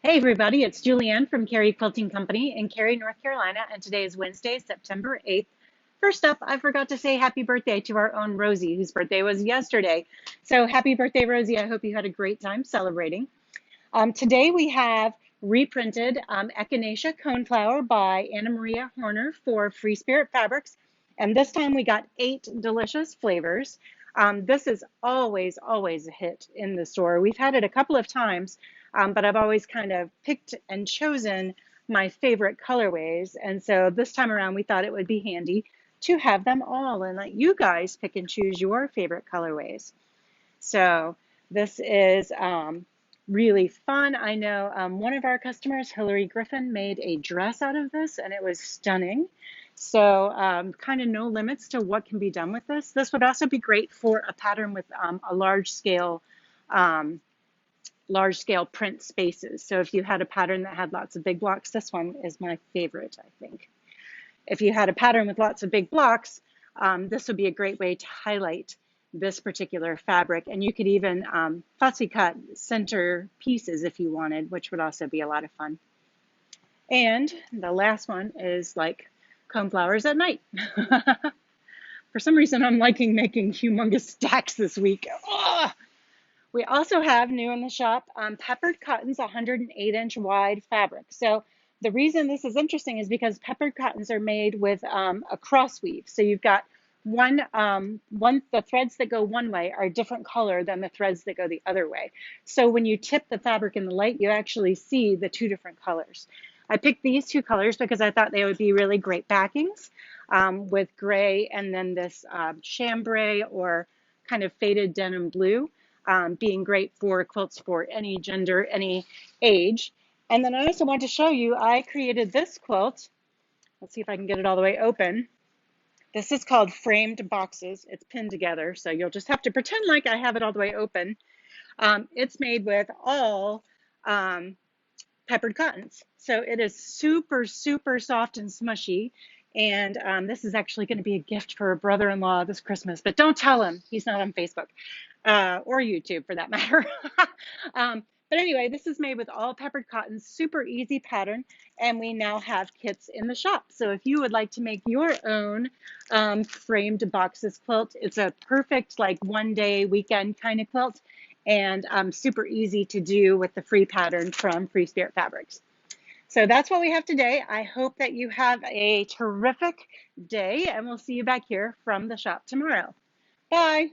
Hey everybody, it's Julianne from Cary Quilting Company in Cary, North Carolina, and today is Wednesday, September 8th. First up, I forgot to say happy birthday to our own Rosie, whose birthday was yesterday. So happy birthday, Rosie. I hope you had a great time celebrating. Today we have reprinted Echinacea Coneflower by Anna Maria Horner for Free Spirit Fabrics. And this time we got 8 delicious flavors. This is always a hit in the store. We've had it a couple of times, but I've always kind of picked and chosen my favorite colorways. And so this time around, we thought it would be handy to have them all and let you guys pick and choose your favorite colorways. So this is really fun. I know one of our customers, Hillary Griffin, made a dress out of this and it was stunning. So kind of no limits to what can be done with this. This would also be great for a pattern with a um, large scale print spaces. So if you had a pattern that had lots of big blocks, this one is my favorite, I think. If you had a pattern with lots of big blocks, this would be a great way to highlight this particular fabric. And you could even fussy cut center pieces if you wanted, which would also be a lot of fun. And the last one is like coneflowers at night. For some reason, I'm liking making humongous stacks this week. Ugh! We also have new in the shop peppered cottons, 108-inch wide fabric. So the reason this is interesting is because peppered cottons are made with a cross weave. So you've got the threads that go one way are a different color than the threads that go the other way. So when you tip the fabric in the light, you actually see the 2 different colors. I picked these 2 colors because I thought they would be really great backings with gray and then this chambray or kind of faded denim blue. Being great for quilts for any gender, any age. And then I also want to show you, I created this quilt. Let's see if I can get it all the way open. This is called Framed Boxes. It's pinned together, so you'll just have to pretend like I have it all the way open. It's made with all peppered cottons. So it is super soft and smushy. And this is actually going to be a gift for a brother-in-law this Christmas, but don't tell him. He's not on Facebook or YouTube for that matter. But anyway, this is made with all peppered cotton, super easy pattern, and we now have kits in the shop. So if you would like to make your own framed boxes quilt, it's a perfect like one-day weekend kind of quilt and super easy to do with the free pattern from Free Spirit Fabrics. So that's what we have today. I hope that you have a terrific day, and we'll see you back here from the shop tomorrow. Bye.